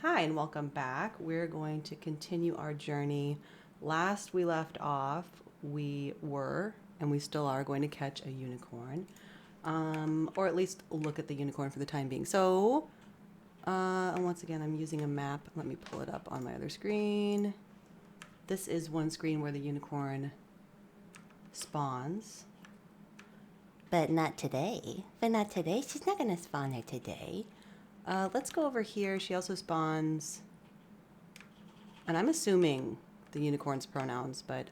Hi, and welcome back. We're going to continue our journey. Last we left off, we were, and we still are, going to catch a unicorn, or at least look at the unicorn for the time being. So, and once again, I'm using a map. Let me pull it up on my other screen. This is one screen where the unicorn spawns. But not today. But not today. She's not going to spawn her today. Let's go over here. She also spawns, and I'm assuming the unicorn's pronouns, but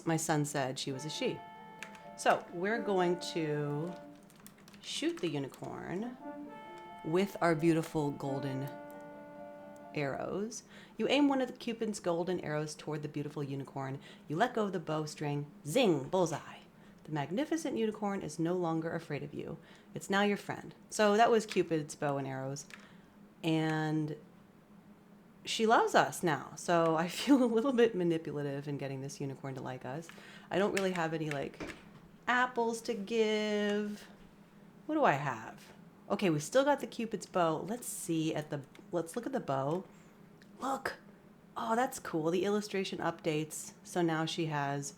my son said she was a she. So we're going to shoot the unicorn with our beautiful golden arrows. You aim one of the Cupid's golden arrows toward the beautiful unicorn. You let go of the bowstring. Zing! Bullseye. The magnificent unicorn is no longer afraid of you. It's now your friend. So that was Cupid's bow and arrows. And she loves us now. So I feel a little bit manipulative in getting this unicorn to like us. I don't really have any like apples to give. What do I have? Okay, we still got the Cupid's bow. Let's look at the bow. Look. Oh, that's cool. The illustration updates. So now she has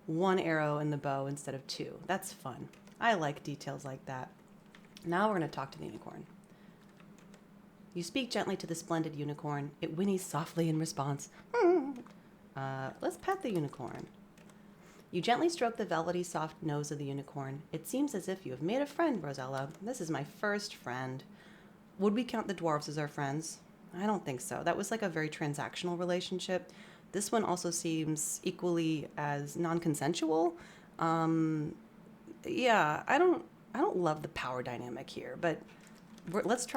one arrow in the bow instead of two. That's fun. I like details like that. Now we're going to talk to the unicorn. You speak gently to the splendid unicorn. It whinnies softly in response. Let's pet the unicorn. You gently stroke the velvety soft nose of the unicorn. It seems as if you have made a friend, Rosella. This is my first friend. Would we count the dwarves as our friends? I don't think so. That was like a very transactional relationship. This one also seems equally as non-consensual. Yeah, I don't love the power dynamic here, but let's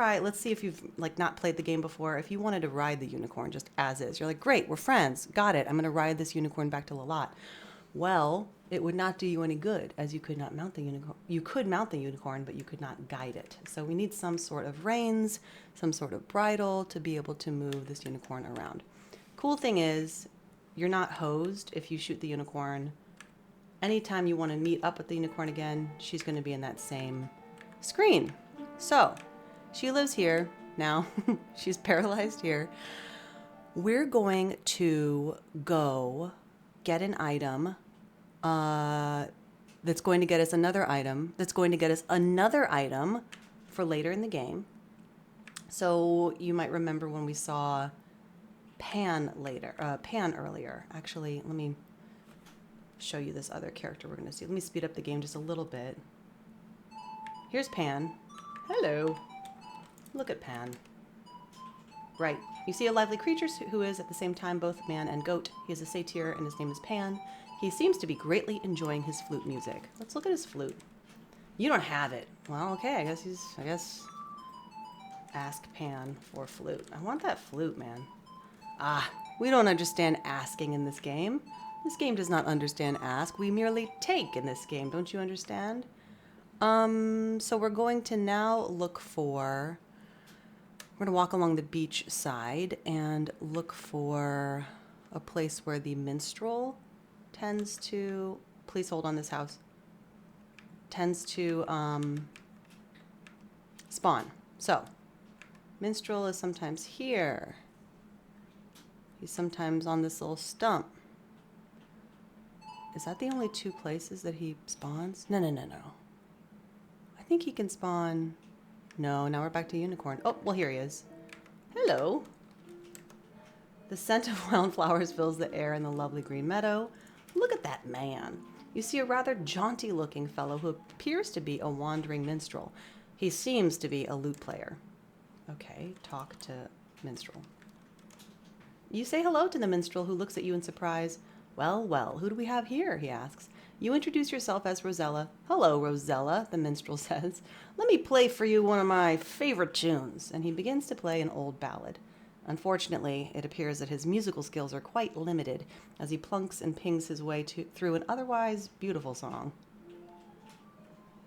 see if you've like not played the game before. If you wanted to ride the unicorn just as is, you're like, great, we're friends, got it. I'm going to ride this unicorn back to Lalat. Well, it would not do you any good, as you could not mount the unicorn. You could mount the unicorn, but you could not guide it. So we need some sort of reins, some sort of bridle to be able to move this unicorn around. Cool thing is, you're not hosed if you shoot the unicorn. Anytime you want to meet up with the unicorn again, she's going to be in that same screen. So, she lives here now. She's paralyzed here. We're going to go get an item that's going to get us another item, that's going to get us another item for later in the game. So you might remember when we saw Pan earlier. Actually, let me show you this other character we're going to see. Let me speed up the game just a little bit. Here's Pan. Hello. Look at Pan. Right. You see a lively creature who is at the same time both man and goat. He is a satyr and his name is Pan. He seems to be greatly enjoying his flute music. Let's look at his flute. You don't have it. Well, okay, I guess ask Pan for flute. I want that flute, man. We don't understand asking in this game. This game does not understand ask. We merely take in this game. Don't you understand? So we're going to now we're going to walk along the beach side and look for a place where the minstrel tends to, please hold on this house, tends to spawn. So, minstrel is sometimes here. He's sometimes on this little stump. Is that the only two places that he spawns? No. I think he can spawn. No, now we're back to unicorn. Oh, well, here he is. Hello. The scent of wildflowers fills the air in the lovely green meadow. Look at that man. You see a rather jaunty-looking fellow who appears to be a wandering minstrel. He seems to be a lute player. Okay, talk to minstrel. You say hello to the minstrel, who looks at you in surprise. Well, who do we have here? He asks. You introduce yourself as Rosella. Hello, Rosella, the minstrel says. Let me play for you one of my favorite tunes. And he begins to play an old ballad. Unfortunately, it appears that his musical skills are quite limited as he plunks and pings his way through an otherwise beautiful song.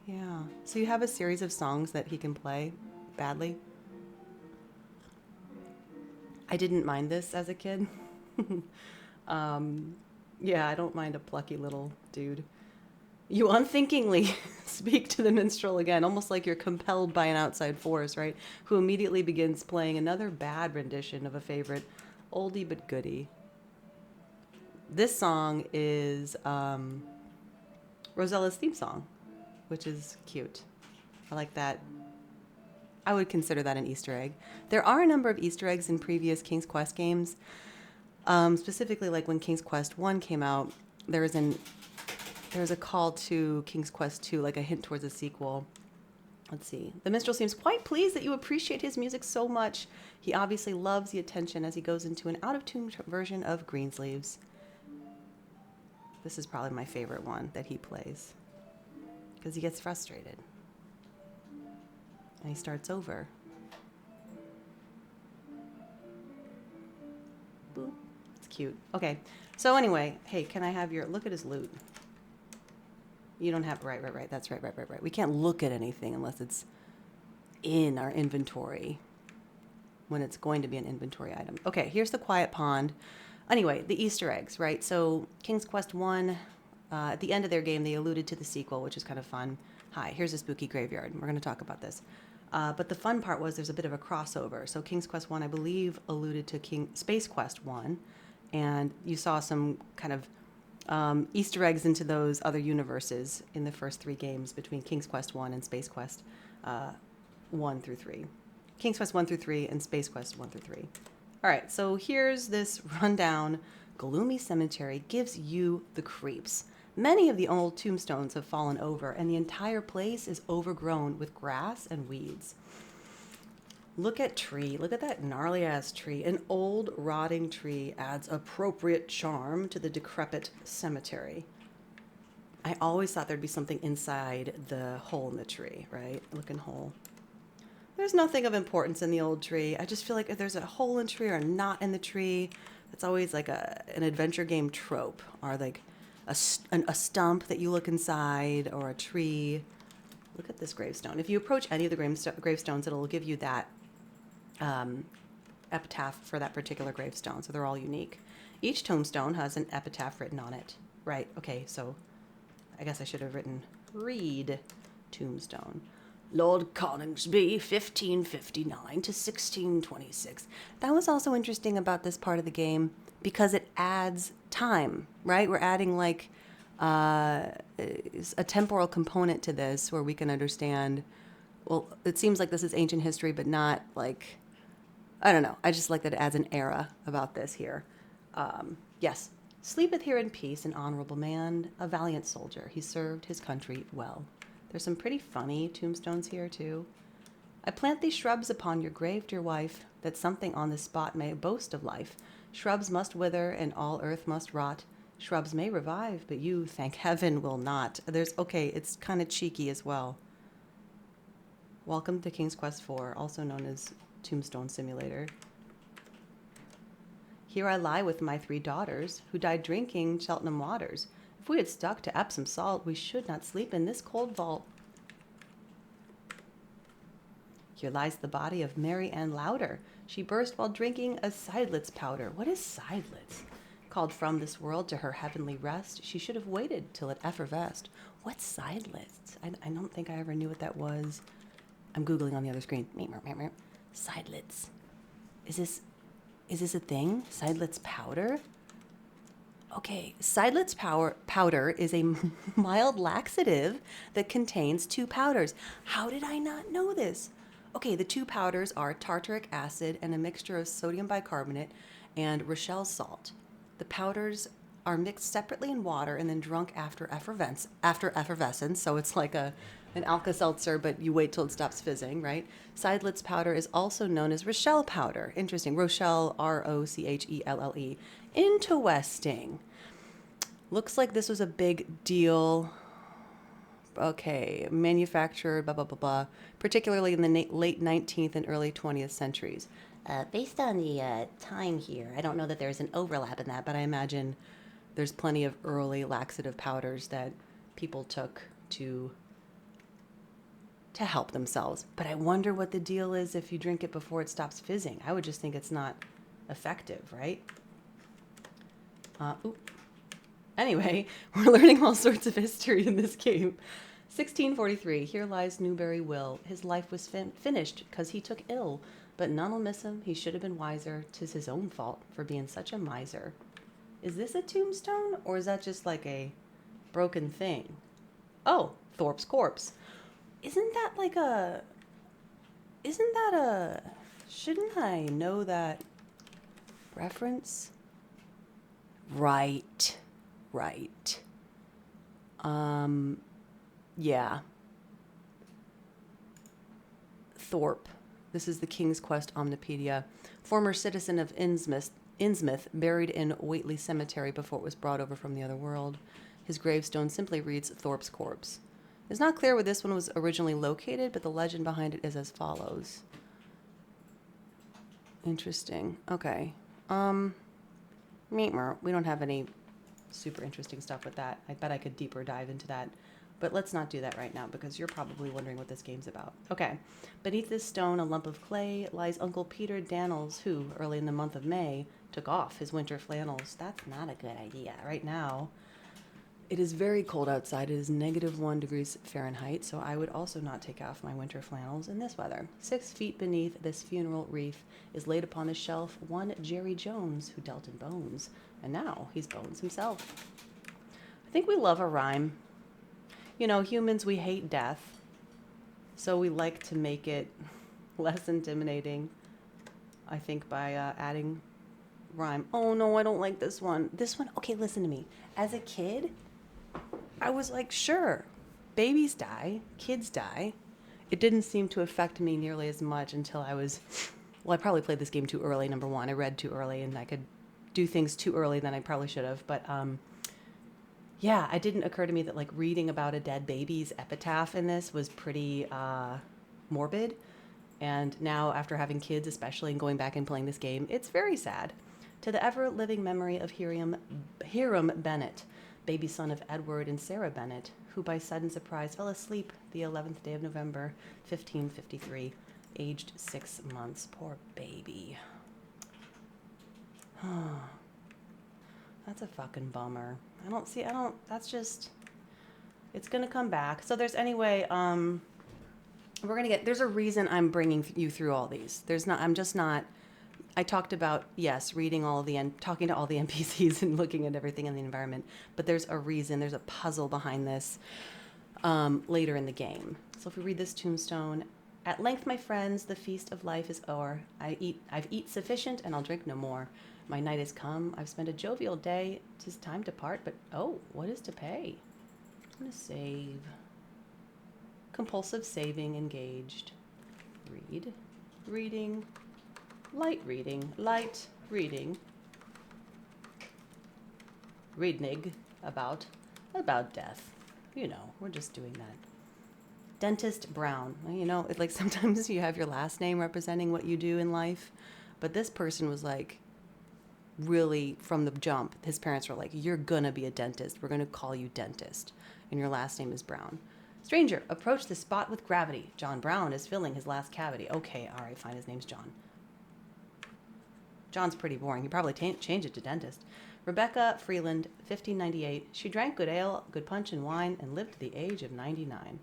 Yeah. So you have a series of songs that he can play badly. I didn't mind this as a kid. Yeah, I don't mind a plucky little dude. You unthinkingly speak to the minstrel again, almost like you're compelled by an outside force, right? Who immediately begins playing another bad rendition of a favorite oldie but goodie. This song is Rosella's theme song, which is cute. I like that. I would consider that an Easter egg. There are a number of Easter eggs in previous King's Quest games. Specifically, like when King's Quest 1 came out, there's a call to King's Quest 2, like a hint towards a sequel. Let's see. The minstrel seems quite pleased that you appreciate his music so much. He obviously loves the attention as he goes into an out-of-tune version of Greensleeves. This is probably my favorite one that he plays because he gets frustrated. And he starts over. Boop. It's cute. Okay. So anyway, hey, can I have your... Look at his loot. You don't have... Right. That's right. We can't look at anything unless it's in our inventory. When it's going to be an inventory item. Okay, here's the quiet pond. Anyway, the Easter eggs, right? So King's Quest 1, at the end of their game, they alluded to the sequel, which is kind of fun. Hi, here's a spooky graveyard. We're going to talk about this. But the fun part was there's a bit of a crossover. So King's Quest 1, I believe, alluded to Space Quest 1. And you saw some kind of Easter eggs into those other universes in the first 3 games between King's Quest 1 and Space Quest 1 through 3. King's Quest 1 through 3 and Space Quest 1 through 3. All right, so here's this rundown. Gloomy Cemetery gives you the creeps. Many of the old tombstones have fallen over, and the entire place is overgrown with grass and weeds. Look at tree. Look at that gnarly-ass tree. An old, rotting tree adds appropriate charm to the decrepit cemetery. I always thought there'd be something inside the hole in the tree, right? Looking hole. There's nothing of importance in the old tree. I just feel like if there's a hole in the tree or a knot in the tree, it's always like an adventure game trope, or like a stump that you look inside, or a tree. Look at this gravestone. If you approach any of the gravestones, it'll give you that epitaph for that particular gravestone, so they're all unique. Each tombstone has an epitaph written on it. Right, okay, so I guess I should have written Reed Tombstone. Lord Coningsby, 1559 to 1626. That was also interesting about this part of the game because it adds time, right? We're adding like a temporal component to this where we can understand, well, it seems like this is ancient history, but not like, I don't know. I just like that it adds an era about this here. Yes. Sleepeth here in peace, an honorable man, a valiant soldier. He served his country well. There's some pretty funny tombstones here, too. I plant these shrubs upon your grave, dear wife, that something on this spot may boast of life. Shrubs must wither, and all earth must rot. Shrubs may revive, but you, thank heaven, will not. Okay, it's kind of cheeky as well. Welcome to King's Quest IV, also known as Tombstone Simulator. Here I lie with my 3 daughters, who died drinking Cheltenham waters. If we had stuck to Epsom salt, we should not sleep in this cold vault. Here lies the body of Mary Ann Louder. She burst while drinking a Seidlitz powder. What is Seidlitz? Called from this world to her heavenly rest, she should have waited till it effervesced. What's Seidlitz? I don't think I ever knew what that was. I'm Googling on the other screen. Seidlitz. Is this a thing? Seidlitz powder? Okay, Seidlitz powder is a mild laxative that contains 2 powders. How did I not know this? Okay, the 2 powders are tartaric acid and a mixture of sodium bicarbonate and Rochelle salt. The powders are mixed separately in water and then drunk after effervescence. So it's like an Alka-Seltzer, but you wait till it stops fizzing, right? Seidlitz powder is also known as Rochelle powder. Interesting. Rochelle, Rochelle. Interesting. Looks like this was a big deal. Okay, manufactured, blah, blah, blah, blah, particularly in the late 19th and early 20th centuries. Based on the time here, I don't know that there's an overlap in that, but I imagine there's plenty of early laxative powders that people took to help themselves. But I wonder what the deal is if you drink it before it stops fizzing. I would just think it's not effective, right? Anyway, we're learning all sorts of history in this game. 1643, here lies Newberry Will. His life was finished because he took ill, but none'll miss him. He should have been wiser. 'Tis his own fault for being such a miser. Is this a tombstone, or is that just like a broken thing? Oh, Thorpe's corpse. Isn't that like a... Isn't that a... Shouldn't I know that reference? Right. Right. Yeah. Thorpe. This is the King's Quest Omnipedia. Former citizen of Innsmouth, buried in Whately Cemetery before it was brought over from the other world. His gravestone simply reads Thorpe's corpse. It's not clear where this one was originally located, but the legend behind it is as follows. Interesting. Okay. We don't have any super interesting stuff with that. I bet I could deeper dive into that. But let's not do that right now because you're probably wondering what this game's about. Okay. Beneath this stone, a lump of clay, lies Uncle Peter Dannels, who, early in the month of May, took off his winter flannels. That's not a good idea right now. It is very cold outside. It is -1 degrees Fahrenheit, so I would also not take off my winter flannels in this weather. 6 feet beneath this funeral wreath is laid upon a shelf one Jerry Jones, who dealt in bones, and now he's bones himself. I think we love a rhyme. You know, humans, we hate death, so we like to make it less intimidating, I think, by adding rhyme. Oh, no, I don't like this one. This one, okay, listen to me. As a kid, I was like, sure, babies die, kids die. It didn't seem to affect me nearly as much until I was, well, I probably played this game too early, number one. I read too early, and I could do things too early than I probably should have, but yeah, it didn't occur to me that like reading about a dead baby's epitaph in this was pretty morbid. And now after having kids, especially, and going back and playing this game, it's very sad. To the ever-living memory of Hiram Bennett, baby son of Edward and Sarah Bennett, who by sudden surprise fell asleep the 11th day of November, 1553, aged 6 months. Poor baby. That's a fucking bummer. That's just, it's going to come back. So there's there's a reason I'm bringing you through all these. I talked about, yes, reading talking to all the NPCs and looking at everything in the environment, but there's a reason, there's a puzzle behind this later in the game. So if we read this tombstone, at length, my friends, the feast of life is o'er. I've eat sufficient and I'll drink no more. My night is come, I've spent a jovial day, 'tis time to part, but oh, what is to pay? I'm gonna save. Compulsive saving engaged. Read. Reading. Light reading. Light reading. Readnig. About death. You know, we're just doing that. Dentist Brown. You know, it's like sometimes you have your last name representing what you do in life, but this person was like, really from the jump, his parents were like, you're gonna be a dentist. We're gonna call you dentist. And your last name is Brown. Stranger, approach the spot with gravity. John Brown is filling his last cavity. Okay, all right, fine. His name's John. John's pretty boring. He probably changed it to dentist. Rebecca Freeland, 1598. She drank good ale, good punch and wine, and lived to the age of 99.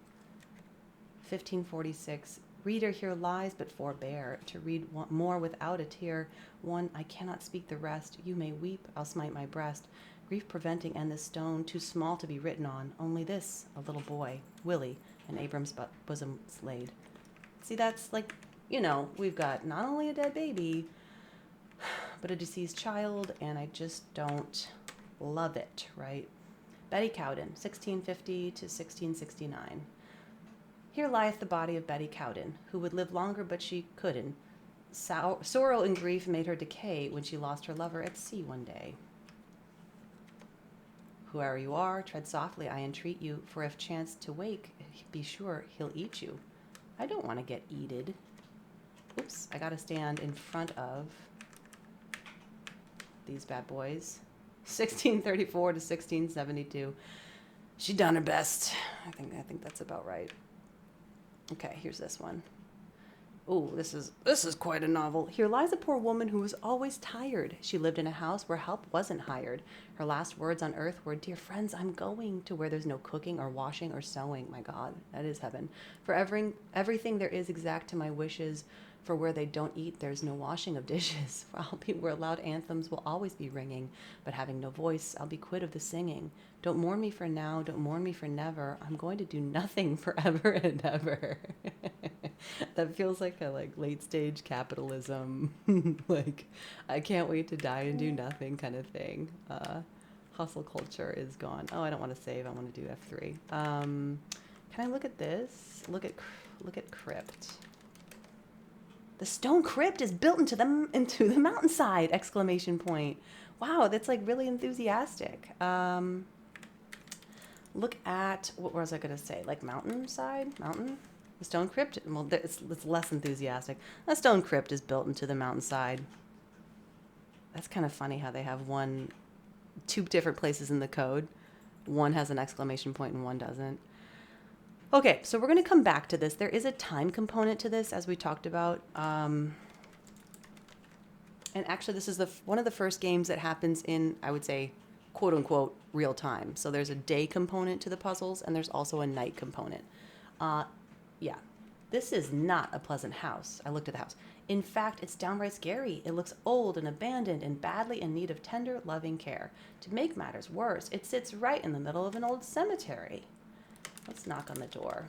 1546. Reader, here lies, but forbear to read more without a tear. One, I cannot speak the rest. You may weep, I'll smite my breast. Grief preventing and this stone, too small to be written on. Only this, a little boy, Willie, in Abram's bosom laid. See, that's like, you know, we've got not only a dead baby, but a deceased child, and I just don't love it, right? Betty Cowden, 1650 to 1669. Here lieth the body of Betty Cowden, who would live longer, but she couldn't. Sorrow and grief made her decay when she lost her lover at sea one day. Whoe'er you are, tread softly, I entreat you, for if chance to wake, be sure he'll eat you. I don't want to get eated. Oops, I gotta stand in front of these bad boys. 1634 to 1672. She done her best. I think that's about right. Okay, here's this one. Oh, this is quite a novel. Here lies a poor woman who was always tired. She lived in a house where help wasn't hired. Her last words on earth were, "Dear friends, I'm going to where there's no cooking or washing or sewing." My God, that is heaven. For everything there is exact to my wishes. For where they don't eat, there's no washing of dishes. For I'll be where loud anthems will always be ringing, but having no voice, I'll be quit of the singing. Don't mourn me for now, don't mourn me for never. I'm going to do nothing forever and ever. That feels like a late stage capitalism, like I can't wait to die and do nothing kind of thing. Hustle culture is gone. Oh, I don't want to save. I want to do F3. Can I look at this? Look at crypt. The stone crypt is built into the mountainside! Exclamation point. Wow, that's like really enthusiastic. Look at, what was I gonna say? Like mountainside? Mountain? The stone crypt? Well, it's less enthusiastic. A stone crypt is built into the mountainside. That's kind of funny how they have two different places in the code. One has an exclamation point and one doesn't. Okay, so we're going to come back to this. There is a time component to this, as we talked about. And actually, this is one of the first games that happens in, I would say, quote unquote, real time. So there's a day component to the puzzles, and there's also a night component. Yeah, this is not a pleasant house. I looked at the house. In fact, it's downright scary. It looks old and abandoned and badly in need of tender, loving care. To make matters worse, it sits right in the middle of an old cemetery. Let's knock on the door.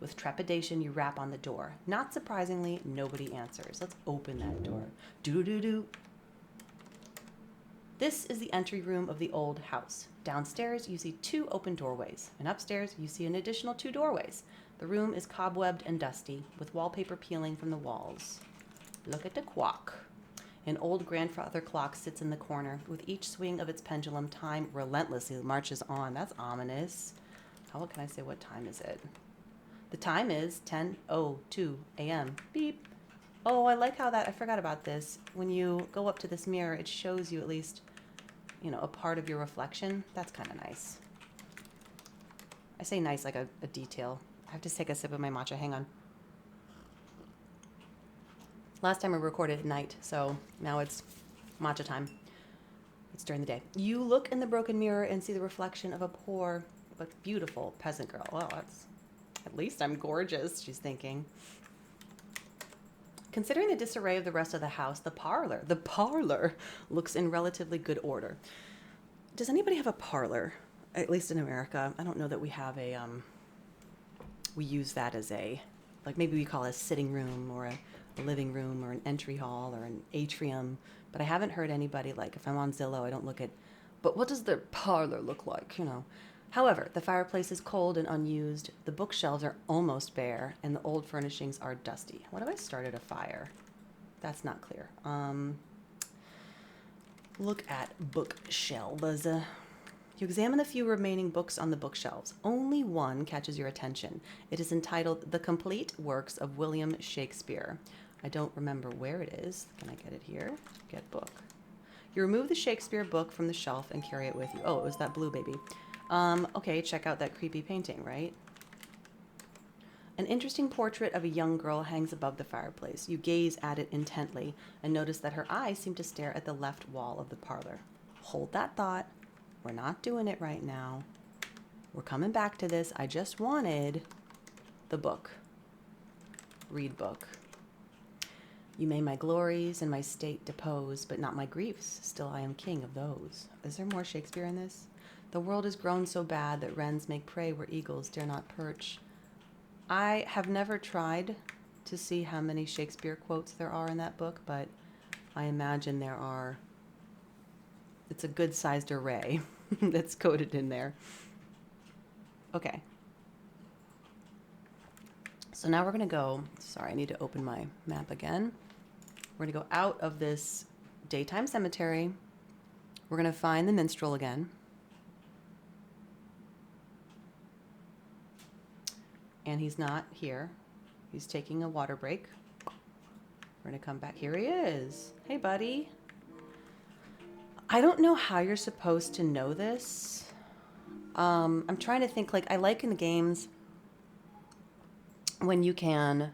With trepidation, you rap on the door. Not surprisingly, nobody answers. Let's open that door. Do-do-do. This is the entry room of the old house. Downstairs, you see 2 open doorways, and upstairs, you see an additional 2 doorways. The room is cobwebbed and dusty, with wallpaper peeling from the walls. Look at the clock. An old grandfather clock sits in the corner. With each swing of its pendulum, time relentlessly marches on. That's ominous. How can I say what time is it? The time is 10:02 a.m. Beep. Oh, I like how I forgot about this. When you go up to this mirror, it shows you at least, a part of your reflection. That's kind of nice. I say nice like a detail. I have to take a sip of my matcha. Hang on. Last time I recorded at night, so now it's matcha time. It's during the day. You look in the broken mirror and see the reflection of a poor but beautiful peasant girl. Well, at least I'm gorgeous, she's thinking. Considering the disarray of the rest of the house, the parlor looks in relatively good order. Does anybody have a parlor? At least in America. I don't know that we have we use that as maybe we call it a sitting room or a living room or an entry hall or an atrium. But I haven't heard anybody, if I'm on Zillow, I don't look at, but what does their parlor look like, However, the fireplace is cold and unused, the bookshelves are almost bare, and the old furnishings are dusty. What if I started a fire? That's not clear. Look at bookshelves. You examine the few remaining books on the bookshelves. Only one catches your attention. It is entitled The Complete Works of William Shakespeare. I don't remember where it is. Can I get it here? Get book. You remove the Shakespeare book from the shelf and carry it with you. Oh, it was that blue baby. Okay, check out that creepy painting, right? An interesting portrait of a young girl hangs above the fireplace. You gaze at it intently and notice that her eyes seem to stare at the left wall of the parlor. Hold that thought. We're not doing it right now. We're coming back to this. I just wanted the book. Read book. You may my glories and my state depose, but not my griefs. Still I am king of those. Is there more Shakespeare in this? The world has grown so bad that wrens make prey where eagles dare not perch. I have never tried to see how many Shakespeare quotes there are in that book, but I imagine there are. It's a good-sized array that's coded in there. Okay. So now we're going to go, sorry, I need to open my map again. We're going to go out of this daytime cemetery. We're going to find the minstrel again. And he's not here. He's taking a water break. We're going to come back. Here he is. Hey, buddy. I don't know how you're supposed to know this. I'm trying to think, I like in the games when you can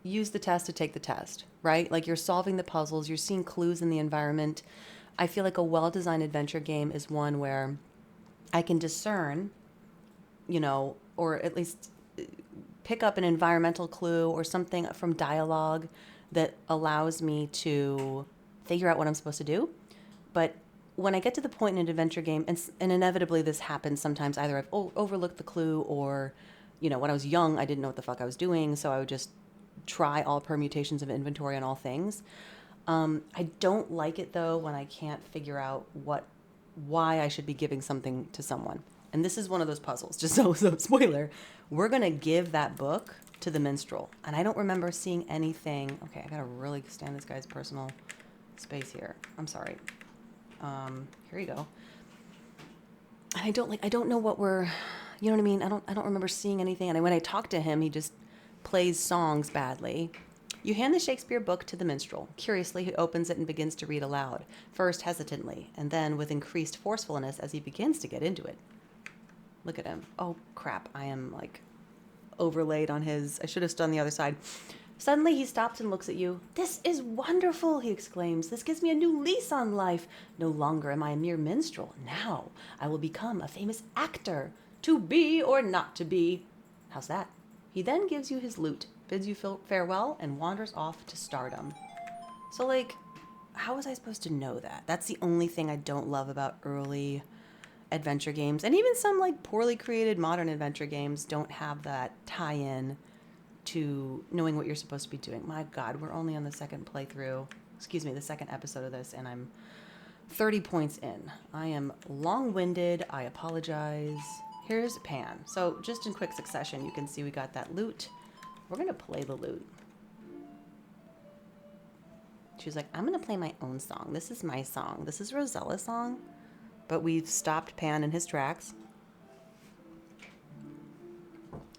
use the test to take the test, right? Like you're solving the puzzles, you're seeing clues in the environment. I feel like a well-designed adventure game is one where I can discern, you know, or at least pick up an environmental clue or something from dialogue that allows me to figure out what I'm supposed to do. But when I get to the point in an adventure game, and inevitably this happens sometimes, either I've overlooked the clue or, you know, when I was young, I didn't know what the fuck I was doing, so I would just try all permutations of inventory on all things. I don't like it though when I can't figure out why I should be giving something to someone. And this is one of those puzzles. Just so spoiler, we're gonna give that book to the minstrel, and I don't remember seeing anything. Okay, I gotta really stand this guy's personal space here. I'm sorry. Here you go. And I don't know what we're, you know what I mean? I don't remember seeing anything. And when I talk to him, he just plays songs badly. You hand the Shakespeare book to the minstrel. Curiously, he opens it and begins to read aloud, first hesitantly, and then with increased forcefulness as he begins to get into it. Look at him. Oh, crap. I am, like, overlaid on his... I should have stood on the other side. Suddenly, he stops and looks at you. "This is wonderful," he exclaims. "This gives me a new lease on life. No longer am I a mere minstrel. Now I will become a famous actor. To be or not to be. How's that?" He then gives you his lute, bids you farewell, and wanders off to stardom. So, like, how was I supposed to know that? That's the only thing I don't love about early adventure games. And even some, like, poorly created modern adventure games don't have that tie-in to knowing what you're supposed to be doing. My God, we're only on the second playthrough. Excuse me, the second episode of this, and I'm 30 points in. I am long-winded. I apologize. Here's Pan. So just in quick succession, you can see we got that lute. We're going to play the lute. She's like, "I'm going to play my own song. This is my song. This is Rosella's song." But we've stopped Pan in his tracks.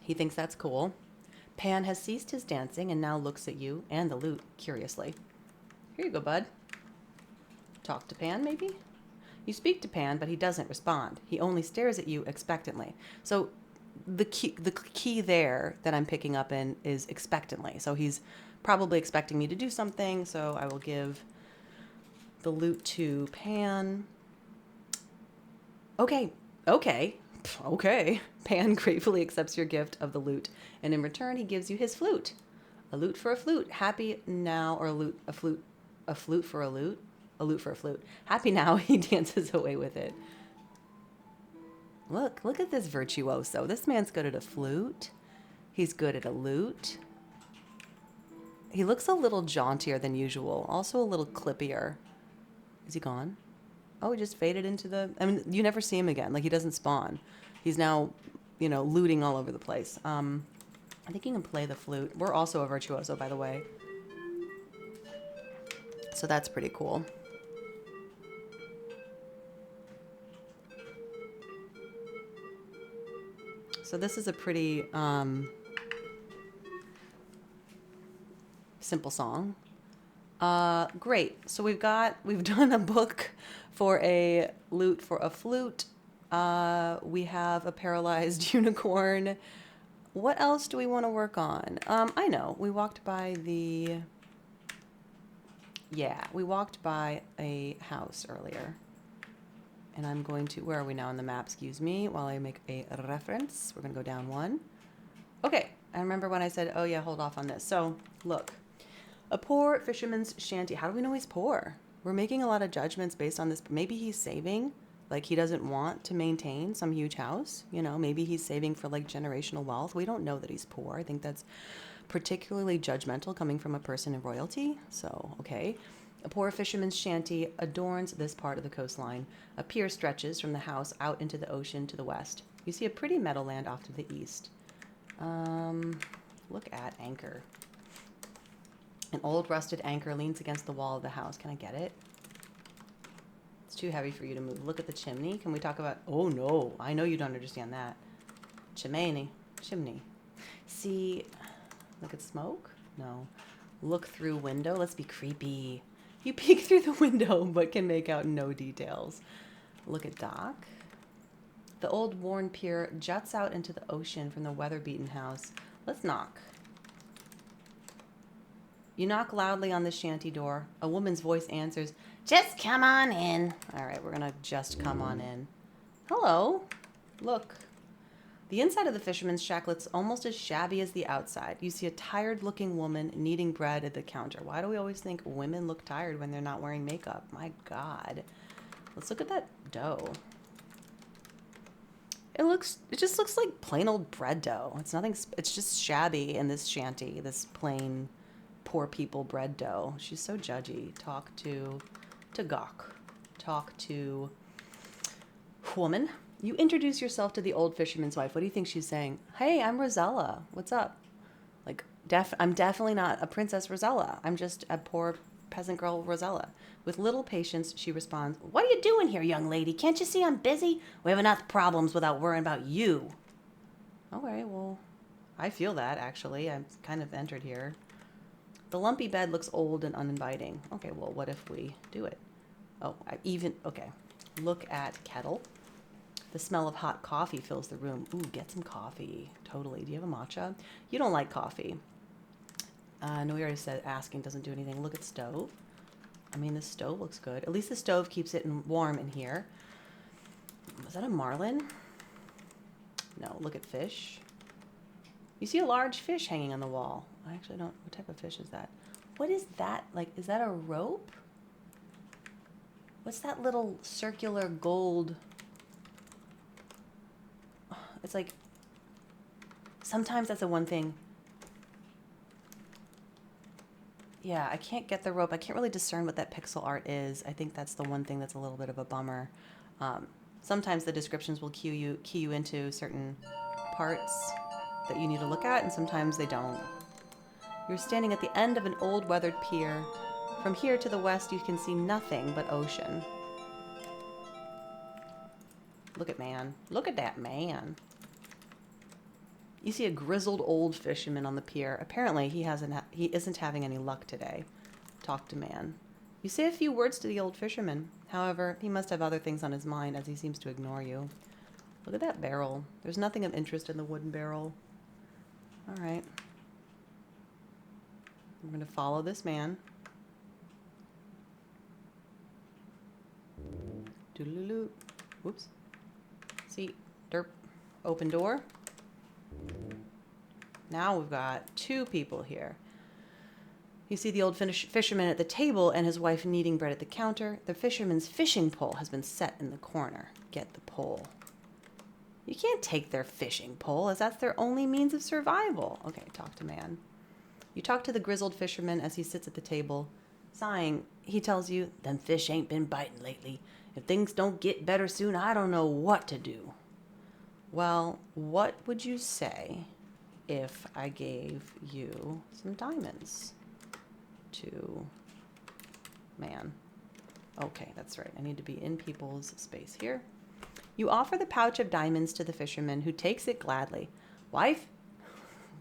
He thinks that's cool. Pan has ceased his dancing and now looks at you and the lute curiously. "Here you go, bud." Talk to Pan, maybe? You speak to Pan, but he doesn't respond. He only stares at you expectantly. So the key there that I'm picking up in is expectantly. So he's probably expecting me to do something, so I will give the lute to Pan. Okay. Pan gratefully accepts your gift of the lute, and in return he gives you his flute. A lute for a flute. Happy now, or a flute for a lute. A lute for a flute. Happy now, he dances away with it. Look at this virtuoso. This man's good at a flute. He's good at a lute. He looks a little jauntier than usual. Also a little clippier. Is he gone? Oh, he just faded into the... I mean, you never see him again. Like, he doesn't spawn. He's now, you know, looting all over the place. I think he can play the flute. We're also a virtuoso, by the way. So that's pretty cool. So this is a pretty simple song. Great. So we've done a book for a lute for a flute. We have a paralyzed unicorn. What else do we want to work on? I know. We walked by a house earlier. And I'm going to, where are we now on the map? Excuse me, while I make a reference. We're going to go down one. Okay, I remember when I said, oh yeah, hold off on this. So, look. A poor fisherman's shanty. How do we know he's poor? We're making a lot of judgments based on this. Maybe he's saving. Like, he doesn't want to maintain some huge house. You know, maybe he's saving for, like, generational wealth. We don't know that he's poor. I think that's particularly judgmental coming from a person in royalty. So, okay. A poor fisherman's shanty adorns this part of the coastline. A pier stretches from the house out into the ocean to the west. You see a pretty meadowland off to the east. Look at anchor. An old rusted anchor leans against the wall of the house. Can I get it? It's too heavy for you to move. Look at the chimney. Can we talk about... Oh, no. I know you don't understand that. Chimney. See... Look at smoke? No. Look through window. Let's be creepy. You peek through the window, but can make out no details. Look at dock. The old worn pier juts out into the ocean from the weather-beaten house. Let's knock. You knock loudly on the shanty door. A woman's voice answers, "Just come on in." All right, we're gonna just come on in. Hello. Look. The inside of the fisherman's shack looks almost as shabby as the outside. You see a tired-looking woman kneading bread at the counter. Why do we always think women look tired when they're not wearing makeup? My God. Let's look at that dough. It just looks like plain old bread dough. It's nothing, it's just shabby in this shanty, this plain poor people bread dough. She's so judgy. Talk to Gawk. Talk to woman. You introduce yourself to the old fisherman's wife. What do you think she's saying? Hey, I'm Rosella. What's up? Like, I'm definitely not a Princess Rosella. I'm just a poor peasant girl Rosella. With little patience, she responds, "What are you doing here, young lady? Can't you see I'm busy? We have enough problems without worrying about you." Okay, well, I feel that, actually. I'm kind of entered here. The lumpy bed looks old and uninviting. Okay, well, what if we do it? Oh, okay. Look at kettle. The smell of hot coffee fills the room. Ooh, get some coffee. Totally. Do you have a matcha? You don't like coffee. No, we already said asking doesn't do anything. Look at stove. I mean, the stove looks good. At least the stove keeps it warm in here. Was that a marlin? No, look at fish. You see a large fish hanging on the wall. I actually don't... What type of fish is that? What is that? Like, is that a rope? What's that little circular gold... It's like... Sometimes that's the one thing... Yeah, I can't get the rope. I can't really discern what that pixel art is. I think that's the one thing that's a little bit of a bummer. Sometimes the descriptions will key you into certain parts that you need to look at, and sometimes they don't. You're standing at the end of an old weathered pier. From here to the west, you can see nothing but ocean. Look at man. Look at that man. You see a grizzled old fisherman on the pier. Apparently, he isn't having any luck today. Talk to man. You say a few words to the old fisherman. However, he must have other things on his mind as he seems to ignore you. Look at that barrel. There's nothing of interest in the wooden barrel. All right. I'm going to follow this man. Doodaloo. Whoops. See, derp. Open door. Now we've got two people here. You see the old fisherman at the table and his wife kneading bread at the counter. The fisherman's fishing pole has been set in the corner. Get the pole. You can't take their fishing pole, as that's their only means of survival. Okay, talk to man. You talk to the grizzled fisherman as he sits at the table. Sighing, he tells you, "Them fish ain't been biting lately. If things don't get better soon, I don't know what to do." Well, what would you say if I gave you some diamonds? To man. Okay, that's right. I need to be in people's space here. You offer the pouch of diamonds to the fisherman, who takes it gladly. Wife?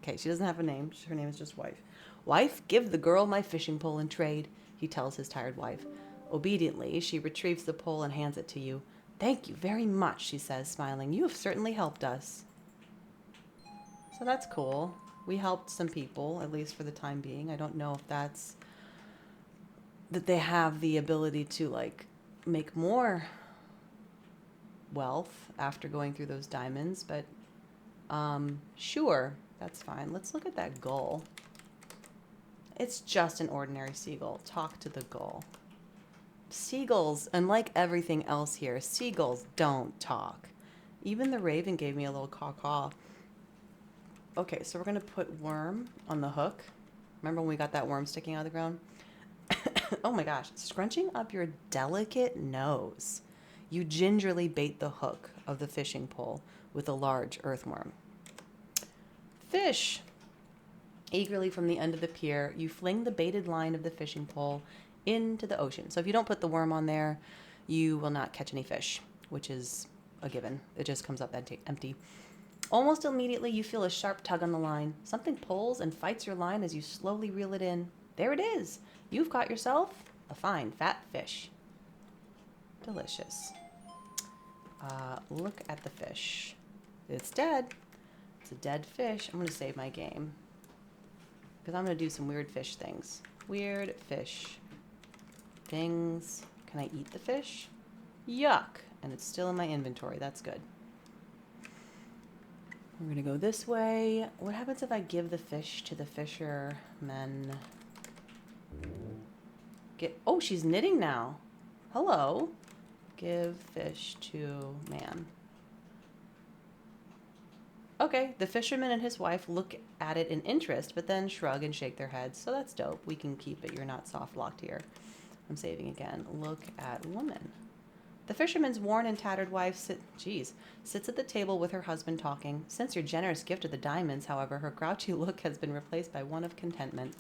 Okay, she doesn't have a name. Her name is just wife. "Wife, give the girl my fishing pole in trade," he tells his tired wife. Obediently, she retrieves the pole and hands it to you. "Thank you very much," she says, smiling. "You have certainly helped us." So that's cool. We helped some people, at least for the time being. I don't know if that's... that they have the ability to, like, make more wealth after going through those diamonds, but sure, that's fine. Let's look at that gull. It's just an ordinary seagull. Talk to the gull. Seagulls, unlike everything else here, seagulls don't talk. Even the raven gave me a little caw-caw. Okay, so we're going to put worm on the hook. Remember when we got that worm sticking out of the ground? Oh my gosh, scrunching up your delicate nose. You gingerly bait the hook of the fishing pole with a large earthworm. Fish! Eagerly from the end of the pier, you fling the baited line of the fishing pole into the ocean. So if you don't put the worm on there, you will not catch any fish, which is a given. It just comes up empty. Almost immediately, you feel a sharp tug on the line. Something pulls and fights your line as you slowly reel it in. There it is. You've caught yourself a fine, fat fish. Delicious. Look at the fish. It's dead. It's a dead fish. I'm going to save my game. because I'm going to do some weird fish things. Weird fish things. Can I eat the fish? Yuck. And it's still in my inventory. That's good. We're going to go this way. What happens if I give the fish to the fishermen? Oh, she's knitting now. Hello. Give fish to man. Okay, the fisherman and his wife look at it in interest, but then shrug and shake their heads. So that's dope. We can keep it. You're not soft locked here. I'm saving again. Look at woman. The fisherman's worn and tattered wife sits at the table with her husband talking. Since your generous gift of the diamonds, however, her grouchy look has been replaced by one of contentment.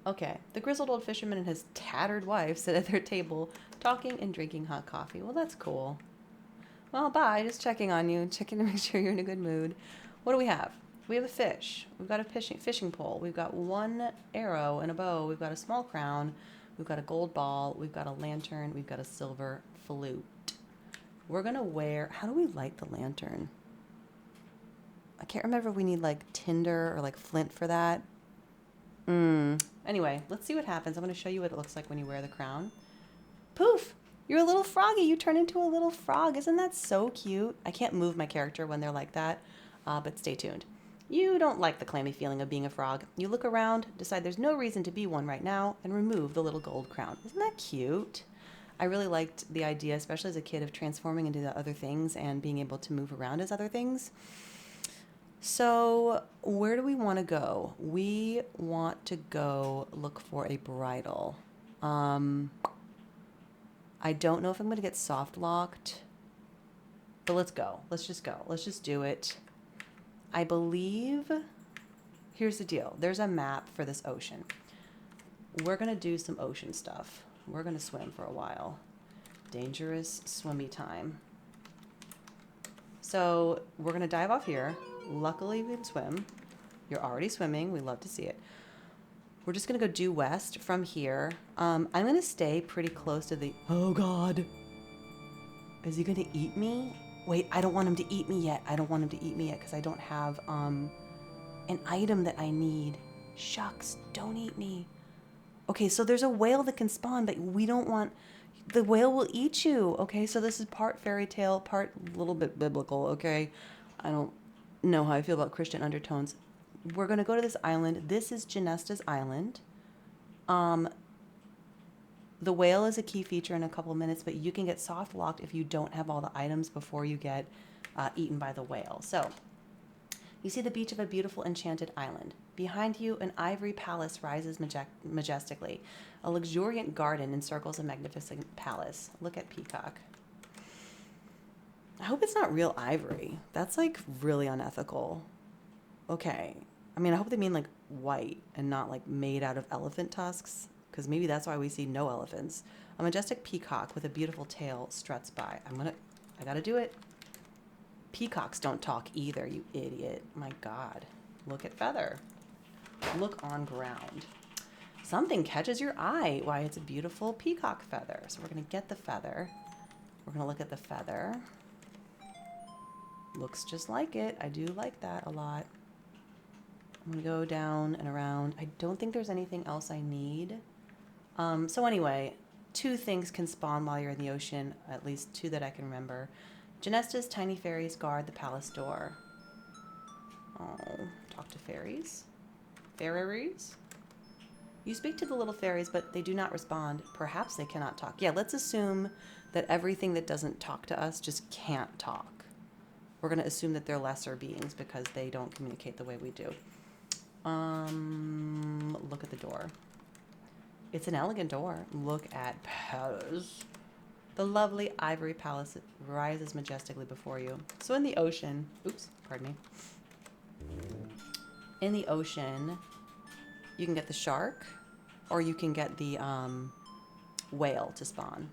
Okay, the grizzled old fisherman and his tattered wife sit at their table talking and drinking hot coffee. Well, that's cool. Well, bye. Just checking on you, checking to make sure you're in a good mood. What do we have? We have a fish. We've got a fishing pole. We've got one arrow and a bow. We've got a small crown. We've got a gold ball. We've got a lantern. We've got a silver flute. We're going to wear... How do we light the lantern? I can't remember if we need like tinder or like flint for that. Anyway, let's see what happens. I'm going to show you what it looks like when you wear the crown. Poof! You're a little froggy. You turn into a little frog. Isn't that so cute? I can't move my character when they're like that, but stay tuned. You don't like the clammy feeling of being a frog. You look around, decide there's no reason to be one right now, and remove the little gold crown. Isn't that cute? I really liked the idea, especially as a kid, of transforming into the other things and being able to move around as other things. So where do we want to go? We want to go look for a bridle. I don't know if I'm going to get soft locked, but let's go. Let's just go. Let's just do it. I believe, here's the deal. There's a map for this ocean. We're going to do some ocean stuff. We're going to swim for a while. Dangerous swimmy time. So we're going to dive off here. Luckily, we can swim. You're already swimming. We love to see it. We're just going to go due west from here. I'm going to stay pretty close to the... Oh, God. Is he going to eat me? Wait, I don't want him to eat me yet. I don't want him to eat me yet because I don't have an item that I need. Shucks, don't eat me. Okay, so there's a whale that can spawn, but we don't want... The whale will eat you. Okay, so this is part fairy tale, part a little bit biblical, okay? I don't know how I feel about Christian undertones. We're going to go to this island. This is Genesta's island. The whale is a key feature in a couple of minutes, but you can get soft locked if you don't have all the items before you get eaten by the whale. So you see the beach of a beautiful enchanted island. Behind you, an ivory palace rises majestically. A luxuriant garden encircles a magnificent palace. Look at Peacock. I hope it's not real ivory. That's like really unethical. Okay. I mean, I hope they mean like white and not like made out of elephant tusks, because maybe that's why we see no elephants. A majestic peacock with a beautiful tail struts by. I gotta do it. Peacocks don't talk either, you idiot. My God. Look at feather. Look on ground. Something catches your eye. Why, it's a beautiful peacock feather. So we're gonna get the feather. We're gonna look at the feather. Looks just like it. I do like that a lot. I'm going to go down and around. I don't think there's anything else I need. So anyway, 2 things can spawn while you're in the ocean, at least 2 that I can remember. Genesta's tiny fairies guard the palace door. Oh, talk to fairies. Fairies? You speak to the little fairies, but they do not respond. Perhaps they cannot talk. Yeah, let's assume that everything that doesn't talk to us just can't talk. We're going to assume that they're lesser beings because they don't communicate the way we do. Look at the door. It's an elegant door. Look at palace. The lovely ivory palace rises majestically before you. So in the ocean, oops, pardon me. In the ocean, you can get the shark or you can get the whale to spawn.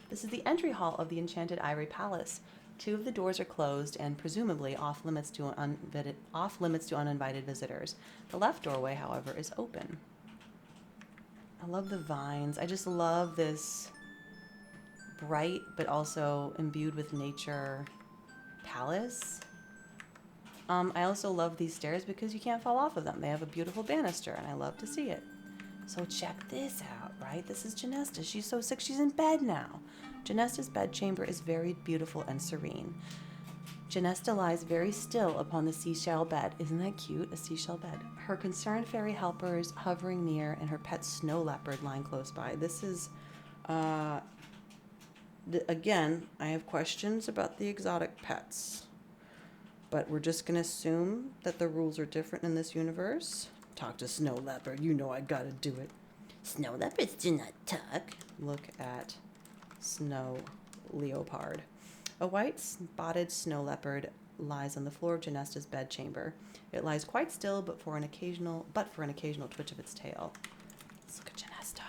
This is the entry hall of the enchanted ivory palace. 2 of the doors are closed and presumably off limits to uninvited visitors. The left doorway, however, is open. I love the vines. I just love this bright but also imbued with nature palace. I also love these stairs because you can't fall off of them. They have a beautiful banister, and I love to see it. So check this out, right? This is Genesta. She's so sick, she's in bed now. Genesta's bedchamber is very beautiful and serene. Genesta lies very still upon the seashell bed. Isn't that cute? A seashell bed. Her concerned fairy helpers hovering near, and her pet snow leopard lying close by. This is, again, I have questions about the exotic pets. But we're just going to assume that the rules are different in this universe. Talk to Snow Leopard. You know I gotta do it. Snow leopards do not talk. Look at Snow Leopard. A white spotted snow leopard lies on the floor of Genesta's bedchamber. It lies quite still, but for an occasional twitch of its tail. Let's look at Genesta.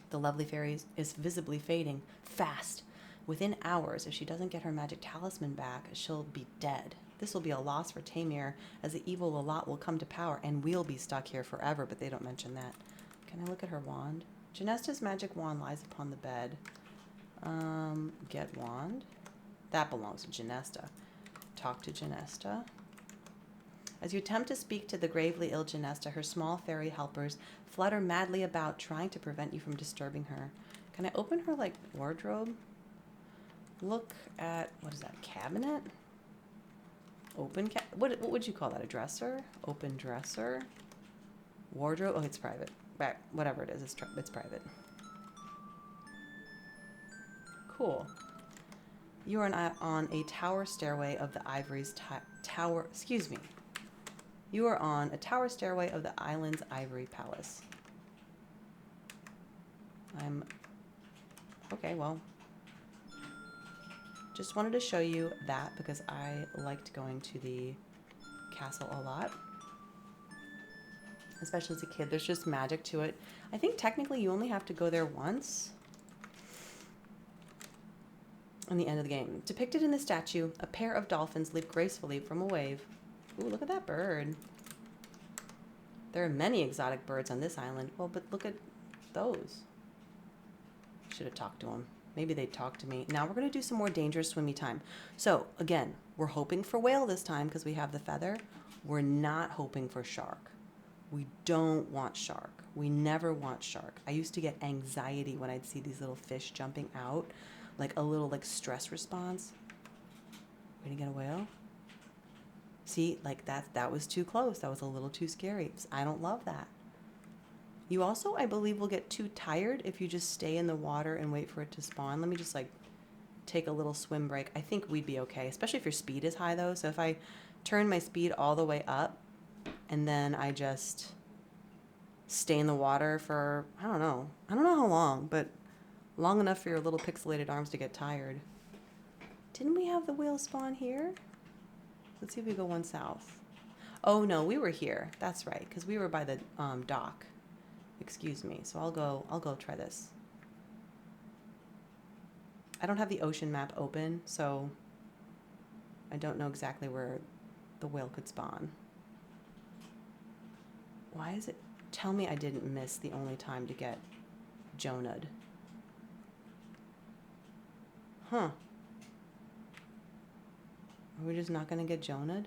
The lovely fairy is visibly fading, fast. Within hours, if she doesn't get her magic talisman back, she'll be dead. This will be a loss for Tamir, as the evil Lalat will come to power, and we'll be stuck here forever, but they don't mention that. Can I look at her wand? Genesta's magic wand lies upon the bed. Get wand. That belongs to Genesta. Talk to Genesta. As you attempt to speak to the gravely ill Genesta, her small fairy helpers flutter madly about, trying to prevent you from disturbing her. Can I open her, like, wardrobe? Look at, what is that, cabinet? What would you call that, a dresser? Open dresser? Wardrobe? Oh, it's private. But whatever it is, it's private. Cool. You are on a tower stairway of the Ivory's tower, excuse me. You are on a tower stairway of the island's Ivory Palace. Okay, well. Just wanted to show you that because I liked going to the castle a lot. Especially as a kid. There's just magic to it. I think technically you only have to go there once. In the end of the game. Depicted in the statue, a pair of dolphins leap gracefully from a wave. Ooh, look at that bird. There are many exotic birds on this island. Well, but look at those. Should have talked to them. Maybe they'd talk to me. Now we're going to do some more dangerous swimmy time. So, again, we're hoping for whale this time because we have the feather. We're not hoping for shark. We don't want shark. We never want shark. I used to get anxiety when I'd see these little fish jumping out. Like a little, like, stress response. We're going to get a whale? See, like, that was too close. That was a little too scary. I don't love that. You also, I believe, will get too tired if you just stay in the water and wait for it to spawn. Let me just, like, take a little swim break. I think we'd be okay, especially if your speed is high, though. So if I turn my speed all the way up and then I just stay in the water for, I don't know how long, but long enough for your little pixelated arms to get tired. Didn't we have the whale spawn here? Let's see if we go one south. Oh, no, we were here. That's right, because we were by the dock. Excuse me. So I'll go try this. I don't have the ocean map open, so I don't know exactly where the whale could spawn. Why is it? Tell me I didn't miss the only time to get Jonad. Huh. Are we just not going to get Jonad?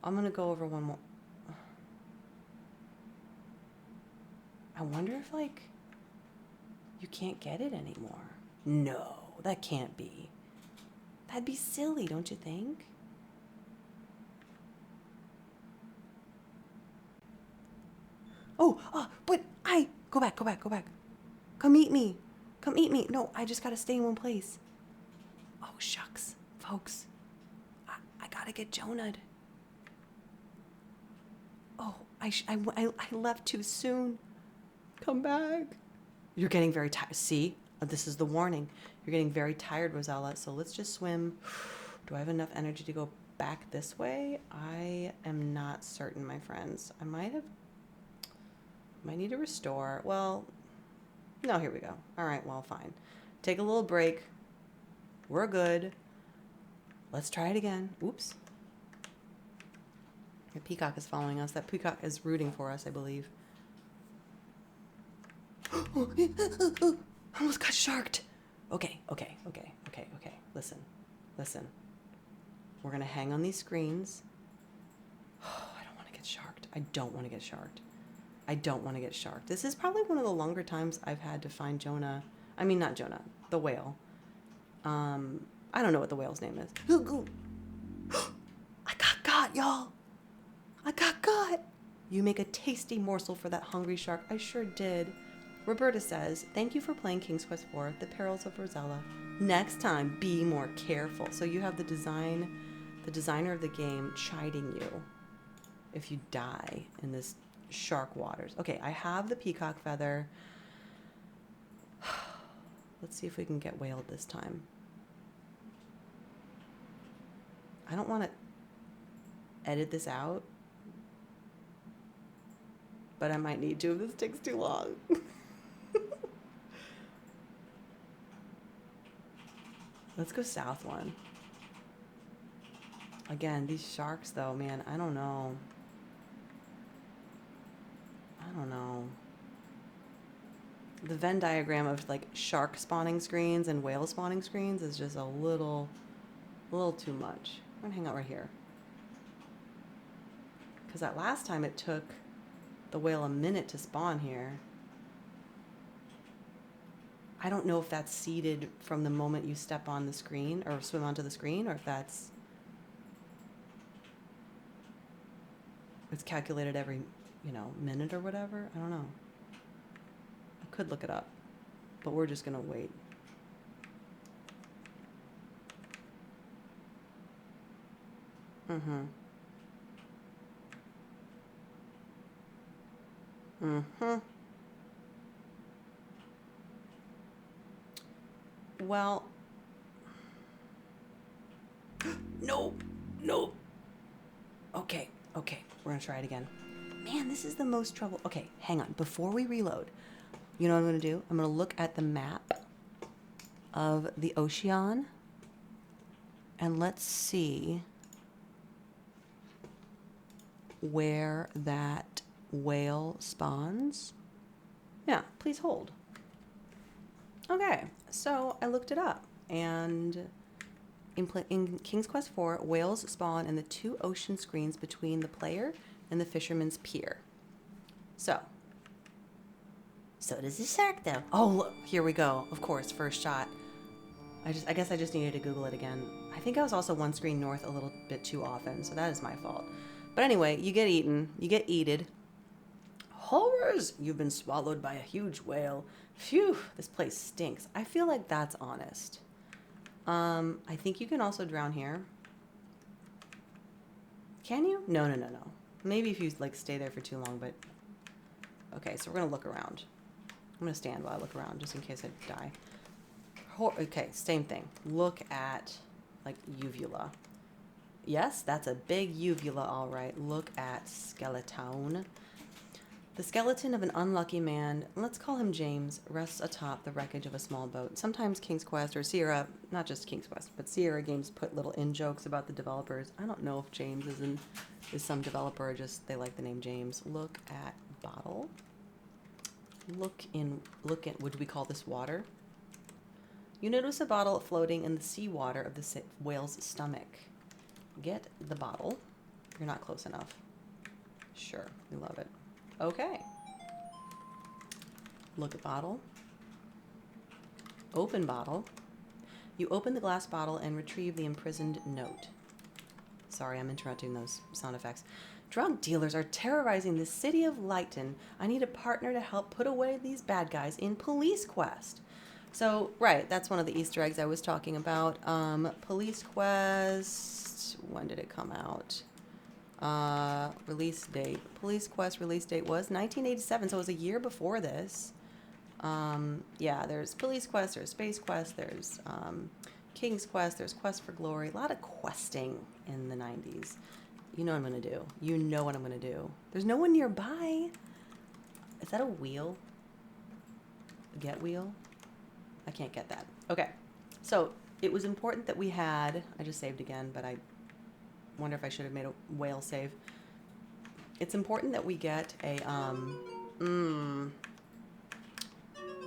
I'm going to go over one more. I wonder if, like, you can't get it anymore. No, that can't be. That'd be silly, don't you think? But go back. Come eat me. No, I just gotta stay in one place. Oh, shucks, folks. I gotta get Jonad. Oh, I left too soon. Come back. You're getting very tired. See, this is the warning. You're getting very tired, Rosella. So let's just swim. Do I have enough energy to go back this way? I am not certain, my friends. I might need to restore. Well, no, here we go. All right, well, fine. Take a little break. We're good. Let's try it again. Oops. The peacock is following us. That peacock is rooting for us, I believe. I almost got sharked. Okay. Listen. We're going to hang on these screens. Oh, I don't want to get sharked. I don't want to get sharked. I don't want to get sharked. This is probably one of the longer times I've had to find Jonah. I mean, not Jonah, the whale. I don't know what the whale's name is. I got, y'all. I got. You make a tasty morsel for that hungry shark. I sure did. Roberta says, thank you for playing King's Quest IV, The Perils of Rosella. Next time, be more careful. So you have the designer of the game chiding you if you die in this shark waters. Okay, I have the peacock feather. Let's see if we can get whaled this time. I don't want to edit this out, but I might need to if this takes too long. Let's go south one. Again, these sharks though, man, I don't know. The Venn diagram of like shark spawning screens and whale spawning screens is just a little too much. I'm gonna hang out right here. Because that last time it took the whale a minute to spawn here. I don't know if that's seeded from the moment you step on the screen or swim onto the screen, or if it's calculated every, minute or whatever. I don't know. I could look it up, but we're just gonna wait. Well, nope. Okay, we're gonna try it again. Man, this is the most trouble. Okay, hang on. Before we reload, you know what I'm gonna do? I'm gonna look at the map of the ocean, and let's see where that whale spawns. Yeah, please hold. Okay, so I looked it up, and in King's Quest IV, whales spawn in the 2 ocean screens between the player and the fisherman's pier. So does the shark, though. Oh, look, here we go. Of course, first shot. I guess I just needed to Google it again. I think I was also 1 screen north a little bit too often, so that is my fault. But anyway, you get eaten. You get eated. Horrors! You've been swallowed by a huge whale. Phew, this place stinks. I feel like that's honest. I think you can also drown here. Can you? No. Maybe if you stay there for too long, but okay, so we're gonna look around. I'm gonna stand while I look around just in case I die. Okay, same thing. Look at uvula. Yes, that's a big uvula, all right. Look at skeleton. The skeleton of an unlucky man, let's call him James, rests atop the wreckage of a small boat. Sometimes King's Quest or Sierra, not just King's Quest, but Sierra games put little in-jokes about the developers. I don't know if James is some developer or just they like the name James. Look at bottle. Look at, would we call this water? You notice a bottle floating in the seawater of the whale's stomach. Get the bottle. You're not close enough. Sure, we love it. Okay. Look at bottle. Open bottle. You open the glass bottle and retrieve the imprisoned note. Sorry, I'm interrupting those sound effects. Drug dealers are terrorizing the city of Lighton. I need a partner to help put away these bad guys in Police Quest. So, right, that's one of the Easter eggs I was talking about. Police Quest, when did it come out? Release date. Police Quest release date was 1987, so it was a year before this. Yeah, there's Police Quest, there's Space Quest, there's King's Quest, there's Quest for Glory. A lot of questing in the 90s. You know what I'm going to do. You know what I'm going to do. There's no one nearby. Is that a wheel? A get wheel? I can't get that. Okay, so it was important that we had, I just saved again, but I wonder if I should have made a whale save. It's important that we get a,